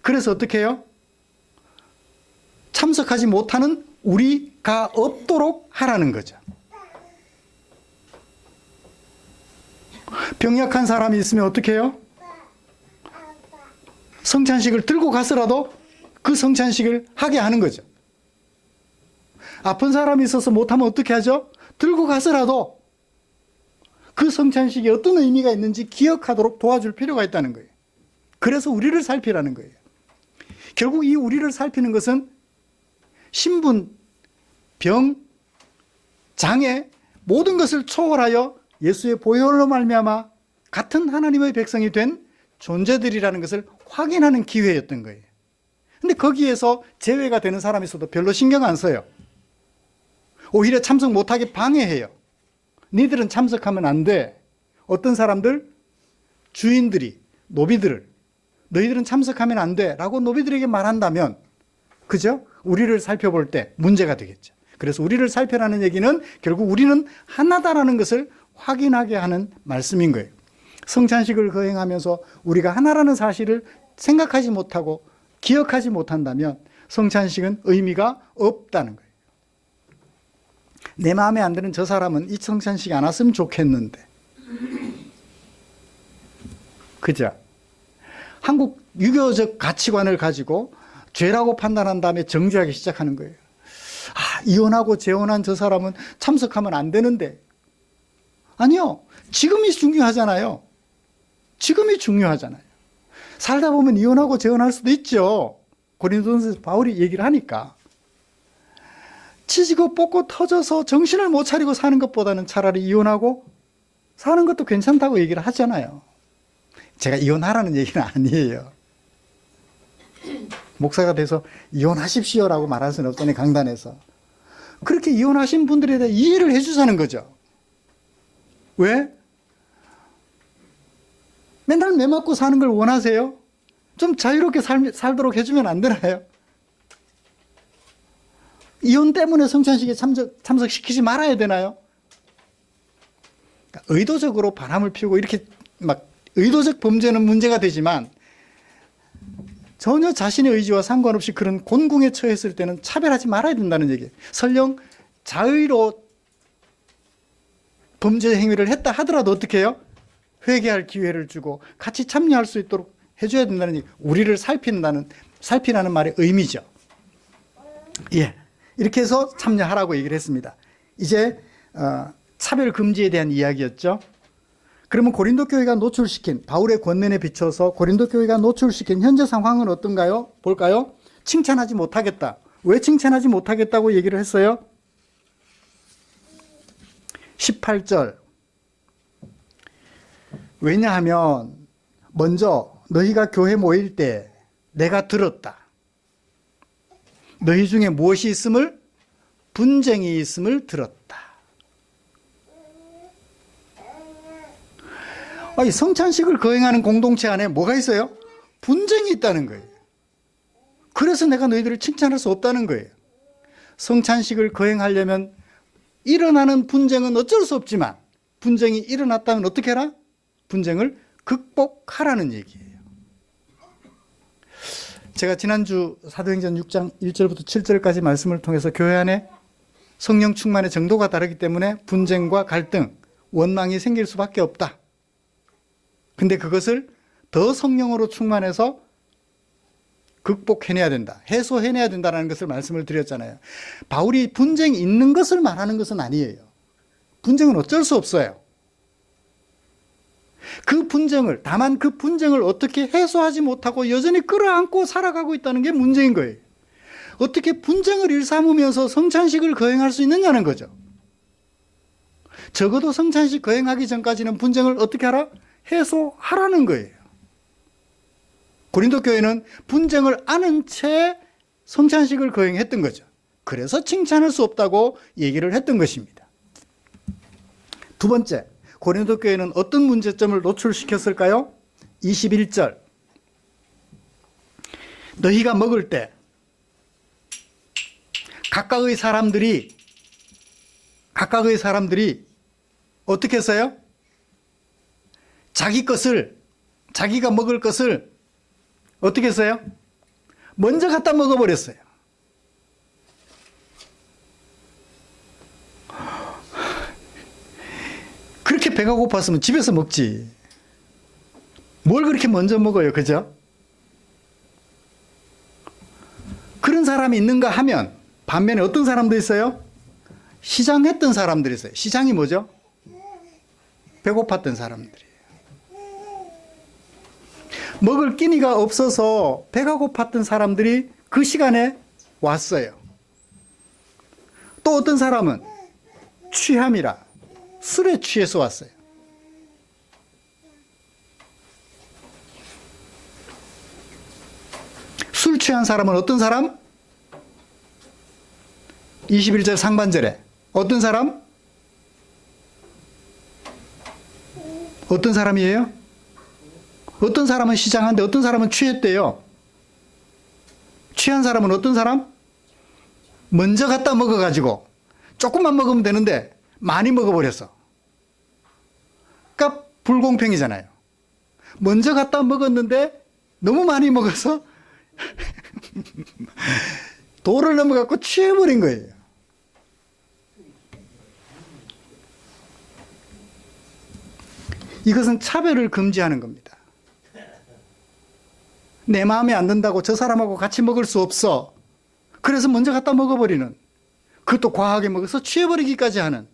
그래서 어떻게 해요? 참석하지 못하는 우리가 없도록 하라는 거죠. 병약한 사람이 있으면 어떻게 해요? 성찬식을 들고 가서라도 그 성찬식을 하게 하는 거죠. 아픈 사람이 있어서 못하면 어떻게 하죠? 들고 가서라도 그 성찬식이 어떤 의미가 있는지 기억하도록 도와줄 필요가 있다는 거예요. 그래서 우리를 살피라는 거예요. 결국 이 우리를 살피는 것은 신분, 병, 장애 모든 것을 초월하여 예수의 보혈로 말미암아 같은 하나님의 백성이 된 존재들이라는 것을 확인하는 기회였던 거예요. 근데 거기에서 제외가 되는 사람이 있어도 별로 신경 안 써요. 오히려 참석 못하게 방해해요. 니들은 참석하면 안 돼. 어떤 사람들, 주인들이 노비들을 너희들은 참석하면 안 돼 라고 노비들에게 말한다면, 그죠? 우리를 살펴볼 때 문제가 되겠죠. 그래서 우리를 살펴라는 얘기는 결국 우리는 하나다라는 것을 확인하게 하는 말씀인 거예요. 성찬식을 거행하면서 우리가 하나라는 사실을 생각하지 못하고 기억하지 못한다면 성찬식은 의미가 없다는 거예요. 내 마음에 안 드는 저 사람은 이 성찬식 안 왔으면 좋겠는데. 그죠? 한국 유교적 가치관을 가지고 죄라고 판단한 다음에 정죄하기 시작하는 거예요. 아, 이혼하고 재혼한 저 사람은 참석하면 안 되는데. 아니요. 지금이 중요하잖아요. 지금이 중요하잖아요. 살다 보면 이혼하고 재혼할 수도 있죠. 고린도전서에서 바울이 얘기를 하니까. 치지고 뽑고 터져서 정신을 못 차리고 사는 것보다는 차라리 이혼하고 사는 것도 괜찮다고 얘기를 하잖아요. 제가 이혼하라는 얘기는 아니에요. 목사가 돼서 이혼하십시오라고 말할 수는 없잖아요, 강단에서. 그렇게 이혼하신 분들에 대해 이해를 해주자는 거죠. 왜? 맨날 매 맞고 사는 걸 원하세요? 좀 자유롭게 살도록 해주면 안 되나요? 이혼 때문에 성찬식에 참석시키지 말아야 되나요? 그러니까 의도적으로 바람을 피우고 이렇게 막 의도적 범죄는 문제가 되지만 전혀 자신의 의지와 상관없이 그런 곤궁에 처했을 때는 차별하지 말아야 된다는 얘기예요. 설령 자의로 범죄 행위를 했다 하더라도 어떻게 해요? 회개할 기회를 주고 같이 참여할 수 있도록 해줘야 된다는 얘기. 우리를 살피라는 말의 의미죠. 예. 이렇게 해서 참여하라고 얘기를 했습니다. 이제 차별 금지에 대한 이야기였죠. 그러면 고린도 교회가 노출시킨, 바울의 권면에 비춰서 고린도 교회가 노출시킨 현재 상황은 어떤가요? 볼까요? 칭찬하지 못하겠다. 왜 칭찬하지 못하겠다고 얘기를 했어요? 18절. 왜냐하면 먼저 너희가 교회 모일 때 내가 들었다. 너희 중에 무엇이 있음을? 분쟁이 있음을 들었다. 아니, 성찬식을 거행하는 공동체 안에 뭐가 있어요? 분쟁이 있다는 거예요. 그래서 내가 너희들을 칭찬할 수 없다는 거예요. 성찬식을 거행하려면 일어나는 분쟁은 어쩔 수 없지만 분쟁이 일어났다면 어떻게 해라? 분쟁을 극복하라는 얘기예요. 제가 지난주 사도행전 6장 1절부터 7절까지 말씀을 통해서 교회 안에 성령 충만의 정도가 다르기 때문에 분쟁과 갈등, 원망이 생길 수밖에 없다. 근데 그것을 더 성령으로 충만해서 극복해내야 된다. 해소해내야 된다는 것을 말씀을 드렸잖아요. 바울이 분쟁이 있는 것을 말하는 것은 아니에요. 분쟁은 어쩔 수 없어요. 다만 그 분쟁을 어떻게 해소하지 못하고 여전히 끌어안고 살아가고 있다는 게 문제인 거예요. 어떻게 분쟁을 일삼으면서 성찬식을 거행할 수 있느냐는 거죠. 적어도 성찬식 거행하기 전까지는 분쟁을 어떻게 하라? 해소하라는 거예요. 고린도 교회는 분쟁을 아는 채 성찬식을 거행했던 거죠. 그래서 칭찬할 수 없다고 얘기를 했던 것입니다. 두 번째, 고린도 교회는 어떤 문제점을 노출시켰을까요? 21절. 너희가 먹을 때 각각의 사람들이 어떻게 했어요? 자기가 먹을 것을 어떻게 했어요? 먼저 갖다 먹어버렸어요. 그렇게 배가 고팠으면 집에서 먹지. 뭘 그렇게 먼저 먹어요, 그죠? 그런 사람이 있는가 하면 반면에 어떤 사람도 있어요? 시장했던 사람들이 있어요. 시장이 뭐죠? 배고팠던 사람들이에요. 먹을 끼니가 없어서 배가 고팠던 사람들이 그 시간에 왔어요. 또 어떤 사람은 취함이라 술에 취해서 왔어요. 술 취한 사람은 어떤 사람? 21절 상반절에 어떤 사람? 어떤 사람이에요? 어떤 사람은 시장한데 어떤 사람은 취했대요. 취한 사람은 어떤 사람? 먼저 갖다 먹어가지고 조금만 먹으면 되는데 많이 먹어버렸어. 그러니까 불공평이잖아요. 먼저 갖다 먹었는데 너무 많이 먹어서 도를 넘어갖고 취해버린 거예요. 이것은 차별을 금지하는 겁니다. 내 마음에 안 든다고 저 사람하고 같이 먹을 수 없어. 그래서 먼저 갖다 먹어버리는, 그것도 과하게 먹어서 취해버리기까지 하는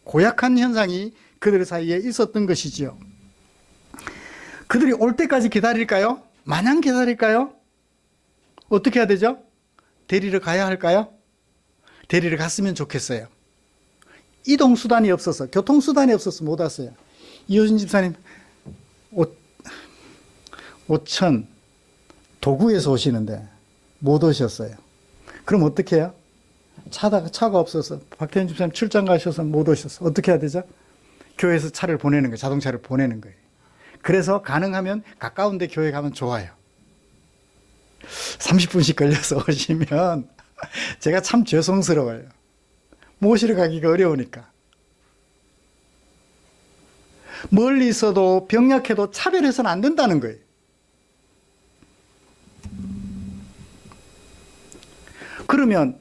고약한 현상이 그들 사이에 있었던 것이지요. 그들이 올 때까지 기다릴까요? 마냥 기다릴까요? 어떻게 해야 되죠? 데리러 가야 할까요? 데리러 갔으면 좋겠어요. 이동수단이 없어서, 교통수단이 없어서 못 왔어요. 이효진 집사님, 오천 도구에서 오시는데 못 오셨어요. 그럼 어떻게 해요? 차가 없어서 박태현 집사님 출장 가셔서 못 오셨어. 어떻게 해야 되죠? 교회에서 차를 보내는 거예요. 자동차를 보내는 거예요. 그래서 가능하면 가까운 데 교회 가면 좋아요. 30분씩 걸려서 오시면 제가 참 죄송스러워요. 모시러 가기가 어려우니까. 멀리 있어도 병약해도 차별해서는 안 된다는 거예요. 그러면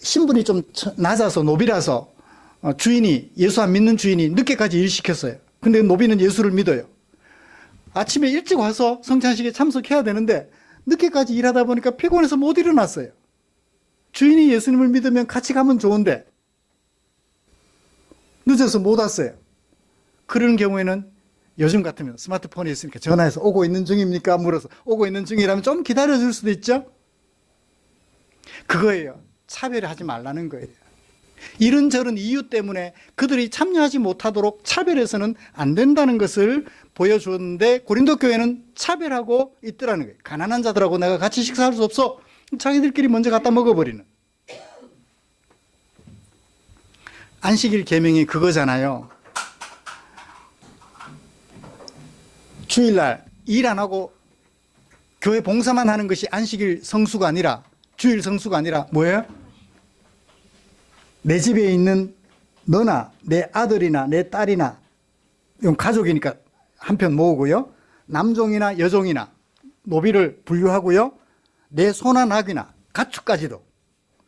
신분이 좀 낮아서 노비라서 주인이, 예수 안 믿는 주인이 늦게까지 일 시켰어요. 근데 노비는 예수를 믿어요. 아침에 일찍 와서 성찬식에 참석해야 되는데 늦게까지 일하다 보니까 피곤해서 못 일어났어요. 주인이 예수님을 믿으면 같이 가면 좋은데 늦어서 못 왔어요. 그런 경우에는 요즘 같으면 스마트폰이 있으니까 전화해서 오고 있는 중입니까? 물어서 오고 있는 중이라면 좀 기다려줄 수도 있죠. 그거예요. 차별하지 말라는 거예요. 이런저런 이유 때문에 그들이 참여하지 못하도록 차별해서는 안 된다는 것을 보여주었는데 고린도 교회는 차별하고 있더라는 거예요. 가난한 자들하고 내가 같이 식사할 수 없어. 자기들끼리 먼저 갖다 먹어버리는. 안식일 계명이 그거잖아요. 주일날 일 안 하고 교회 봉사만 하는 것이 안식일 성수가 아니라, 주일 성수가 아니라 뭐예요? 내 집에 있는 너나 내 아들이나 내 딸이나, 이건 가족이니까 한편 모으고요, 남종이나 여종이나 노비를 분류하고요, 내 소나 낙이나 가축까지도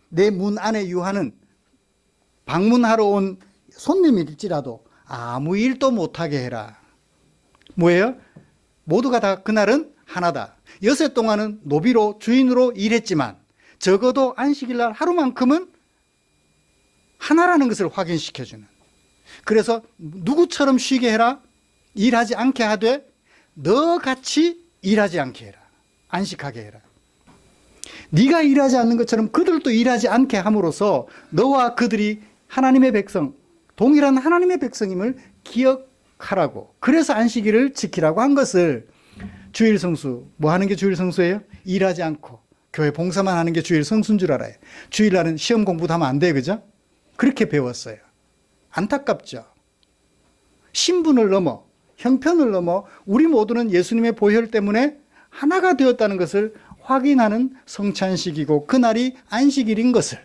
내 문 안에 유하는 방문하러 온 손님일지라도 아무 일도 못하게 해라. 뭐예요? 모두가 다 그날은 하나다. 여세 동안은 노비로 주인으로 일했지만 적어도 안식일날 하루만큼은 하나라는 것을 확인시켜주는. 그래서 누구처럼 쉬게 해라? 일하지 않게 하되 너같이 일하지 않게 해라. 안식하게 해라. 네가 일하지 않는 것처럼 그들도 일하지 않게 함으로써 너와 그들이 하나님의 백성, 동일한 하나님의 백성임을 기억하라고. 그래서 안식일을 지키라고 한 것을 주일 성수, 뭐 하는 게 주일 성수예요? 일하지 않고 교회 봉사만 하는 게 주일 성수인 줄 알아요. 주일날은 시험 공부도 하면 안 돼, 그죠? 그렇게 배웠어요. 안타깝죠. 신분을 넘어, 형편을 넘어 우리 모두는 예수님의 보혈 때문에 하나가 되었다는 것을 확인하는 성찬식이고 그날이 안식일인 것을,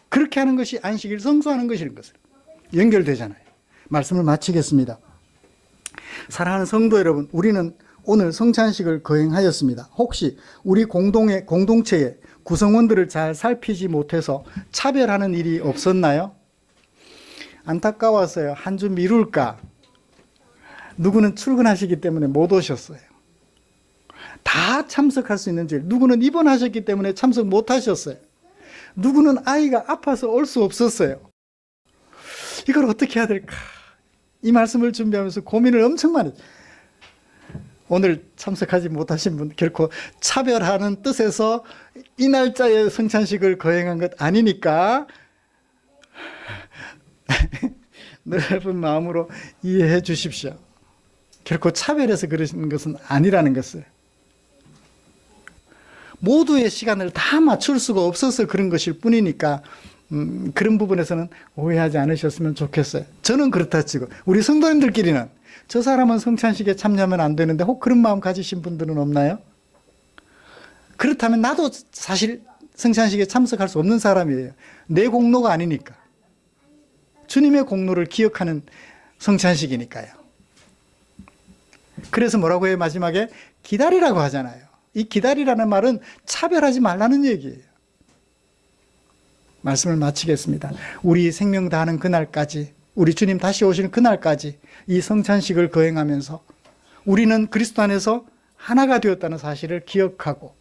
그렇게 하는 것이 안식일 성수하는 것인 것을 연결되잖아요. 말씀을 마치겠습니다. 사랑하는 성도 여러분, 우리는 오늘 성찬식을 거행하였습니다. 혹시 우리 공동체의 구성원들을 잘 살피지 못해서 차별하는 일이 없었나요? 안타까워서요. 한 주 미룰까? 누구는 출근하시기 때문에 못 오셨어요. 다 참석할 수 있는 주일. 누구는 입원하셨기 때문에 참석 못 하셨어요. 누구는 아이가 아파서 올 수 없었어요. 이걸 어떻게 해야 될까? 이 말씀을 준비하면서 고민을 엄청 많이 했어요. 오늘 참석하지 못하신 분 결코 차별하는 뜻에서 이 날짜에 성찬식을 거행한 것 아니니까 넓은 마음으로 이해해 주십시오. 결코 차별해서 그러시는 것은 아니라는 것을. 모두의 시간을 다 맞출 수가 없어서 그런 것일 뿐이니까 그런 부분에서는 오해하지 않으셨으면 좋겠어요. 저는 그렇다 치고 우리 성도님들끼리는 저 사람은 성찬식에 참여하면 안 되는데 혹 그런 마음 가지신 분들은 없나요? 그렇다면 나도 사실 성찬식에 참석할 수 없는 사람이에요. 내 공로가 아니니까. 주님의 공로를 기억하는 성찬식이니까요. 그래서 뭐라고 해요? 마지막에 기다리라고 하잖아요. 이 기다리라는 말은 차별하지 말라는 얘기예요. 말씀을 마치겠습니다. 우리 생명 다하는 그날까지, 우리 주님 다시 오시는 그날까지 이 성찬식을 거행하면서 우리는 그리스도 안에서 하나가 되었다는 사실을 기억하고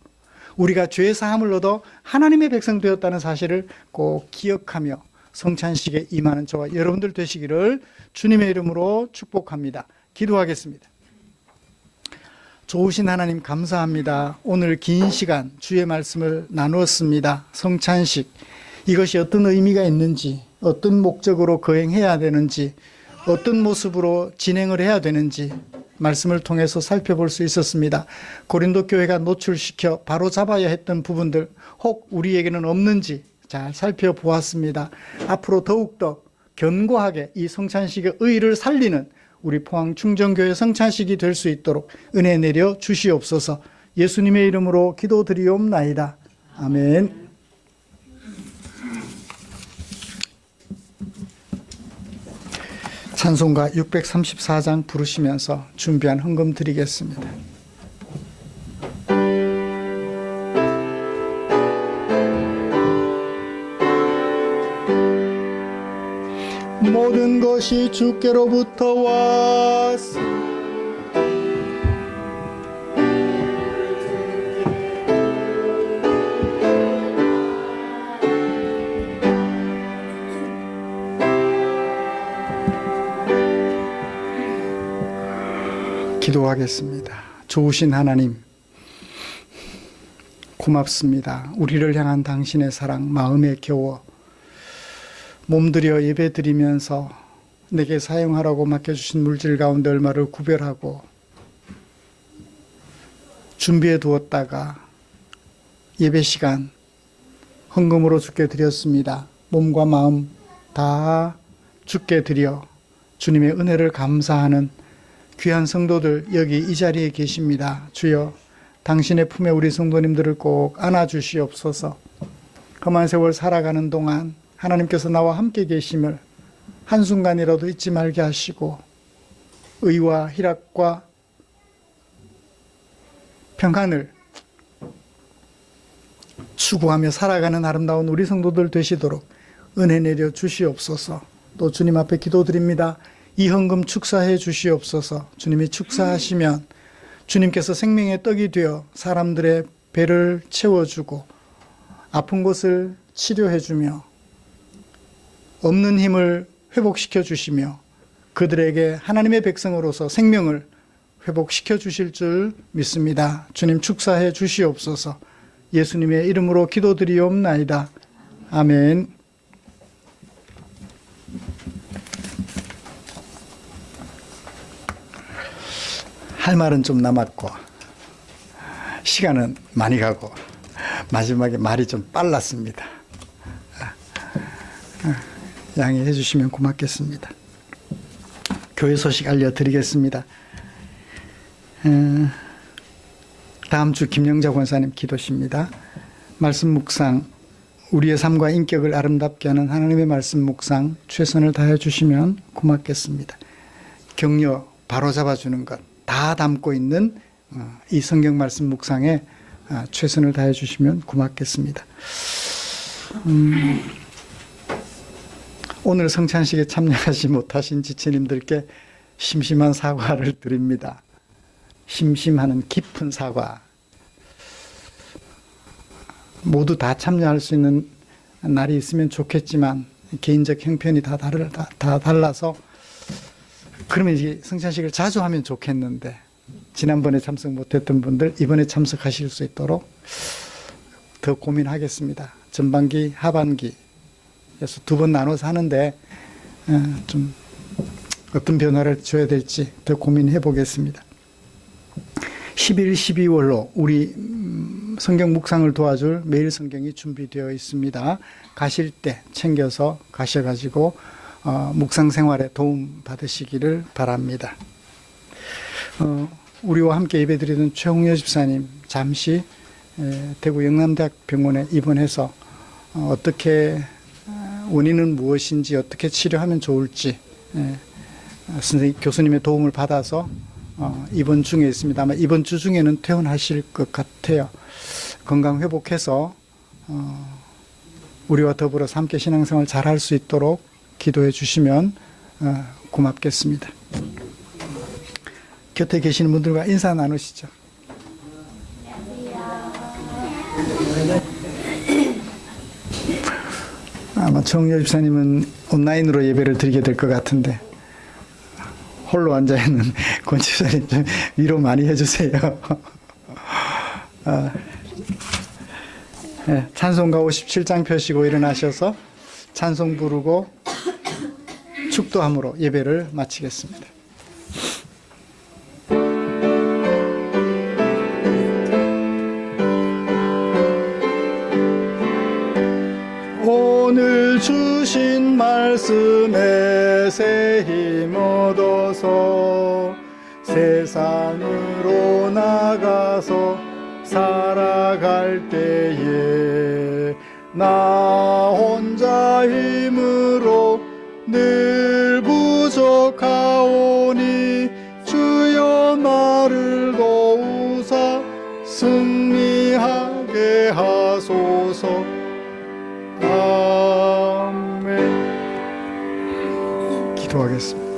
우리가 죄 사함을 얻어 하나님의 백성 되었다는 사실을 꼭 기억하며 성찬식에 임하는 저와 여러분들 되시기를 주님의 이름으로 축복합니다. 기도하겠습니다. 좋으신 하나님 감사합니다. 오늘 긴 시간 주의 말씀을 나누었습니다. 성찬식, 이것이 어떤 의미가 있는지, 어떤 목적으로 거행해야 되는지, 어떤 모습으로 진행을 해야 되는지 말씀을 통해서 살펴볼 수 있었습니다. 고린도 교회가 노출시켜 바로 잡아야 했던 부분들 혹 우리에게는 없는지 잘 살펴보았습니다. 앞으로 더욱더 견고하게 이 성찬식의 의의를 살리는 우리 포항 충정교회 성찬식이 될 수 있도록 은혜 내려 주시옵소서. 예수님의 이름으로 기도드리옵나이다. 아멘. 찬송가 634장 부르시면서 준비한 헌금 드리겠습니다. 모든 것이 주께로부터 왔으 기도하겠습니다. 좋으신 하나님, 고맙습니다. 우리를 향한 당신의 사랑 마음에 겨워 몸들여 예배드리면서 내게 사용하라고 맡겨주신 물질 가운데 얼마를 구별하고 준비해 두었다가 예배 시간 헌금으로 주께 드렸습니다. 몸과 마음 다 주께 드려 주님의 은혜를 감사하는 귀한 성도들 여기 이 자리에 계십니다. 주여, 당신의 품에 우리 성도님들을 꼭 안아주시옵소서. 험한 세월 살아가는 동안 하나님께서 나와 함께 계심을 한순간이라도 잊지 말게 하시고 의와 희락과 평안을 추구하며 살아가는 아름다운 우리 성도들 되시도록 은혜 내려 주시옵소서. 또 주님 앞에 기도드립니다. 이 헌금 축사해 주시옵소서. 주님이 축사하시면 주님께서 생명의 떡이 되어 사람들의 배를 채워주고 아픈 곳을 치료해주며 없는 힘을 회복시켜 주시며 그들에게 하나님의 백성으로서 생명을 회복시켜 주실 줄 믿습니다. 주님 축사해 주시옵소서. 예수님의 이름으로 기도드리옵나이다. 아멘. 할 말은 좀 남았고 시간은 많이 가고 마지막에 말이 좀 빨랐습니다. 양해해 주시면 고맙겠습니다. 교회 소식 알려드리겠습니다. 다음 주 김영자 권사님 기도십니다. 말씀 묵상, 우리의 삶과 인격을 아름답게 하는 하나님의 말씀 묵상 최선을 다해 주시면 고맙겠습니다. 격려 바로잡아주는 것 다 담고 있는 이 성경 말씀 묵상에 최선을 다해 주시면 고맙겠습니다. 오늘 성찬식에 참여하지 못하신 지체님들께 심심한 사과를 드립니다. 심심하는 깊은 사과. 모두 다 참여할 수 있는 날이 있으면 좋겠지만 개인적 형편이 다 달라서 그러면 이게 성찬식을 자주 하면 좋겠는데 지난번에 참석 못했던 분들 이번에 참석하실 수 있도록 더 고민하겠습니다. 전반기, 하반기에서 두 번 나눠서 하는데 좀 어떤 변화를 줘야 될지 더 고민해 보겠습니다. 11, 12월로 우리 성경 묵상을 도와줄 매일 성경이 준비되어 있습니다. 가실 때 챙겨서 가셔가지고 묵상 생활에 도움 받으시기를 바랍니다. 우리와 함께 예배드리던 최홍여 집사님 잠시 대구 영남대학병원에 입원해서 어떻게 원인은 무엇인지 어떻게 치료하면 좋을지 선생님 교수님의 도움을 받아서 입원 중에 있습니다. 아마 이번 주 중에는 퇴원하실 것 같아요. 건강 회복해서 우리와 더불어서 함께 신앙생활 잘할 수 있도록 기도해 주시면 고맙겠습니다. 곁에 계시는 분들과 인사 나누시죠. 아마 정여 집사님은 온라인으로 예배를 드리게 될 것 같은데 홀로 앉아있는 권 집사님 좀 위로 많이 해주세요. 네, 찬송가 57장 펴시고 일어나셔서 찬송 부르고 축도함으로 예배를 마치겠습니다. 오늘 주신 말씀에 새 힘 얻어서 세상으로 나가서 살아갈 때에 나 혼자 힘으로 늘 부족하오니 주여 나를 도우사 승리하게 하소서. 아멘. 기도하겠습니다.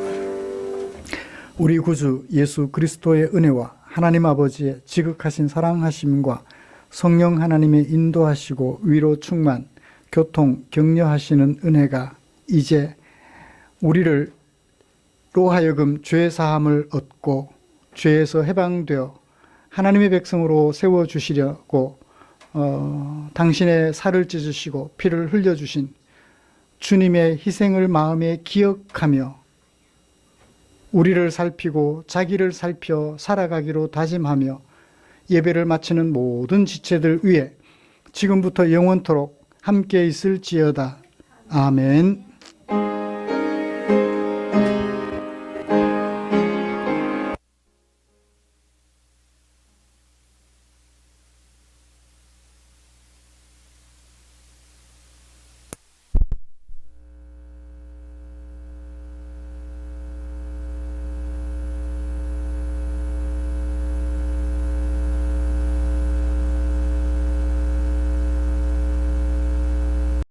우리 구주 예수 그리스도의 은혜와 하나님 아버지의 지극하신 사랑하심과 성령 하나님의 인도하시고 위로 충만, 교통, 격려하시는 은혜가 이제 우리로 하여금 죄 사함을 얻고 죄에서 해방되어 하나님의 백성으로 세워주시려고 당신의 살을 찢으시고 피를 흘려주신 주님의 희생을 마음에 기억하며 우리를 살피고 자기를 살펴 살아가기로 다짐하며 예배를 마치는 모든 지체들 위해 지금부터 영원토록 함께 있을지어다. 아멘.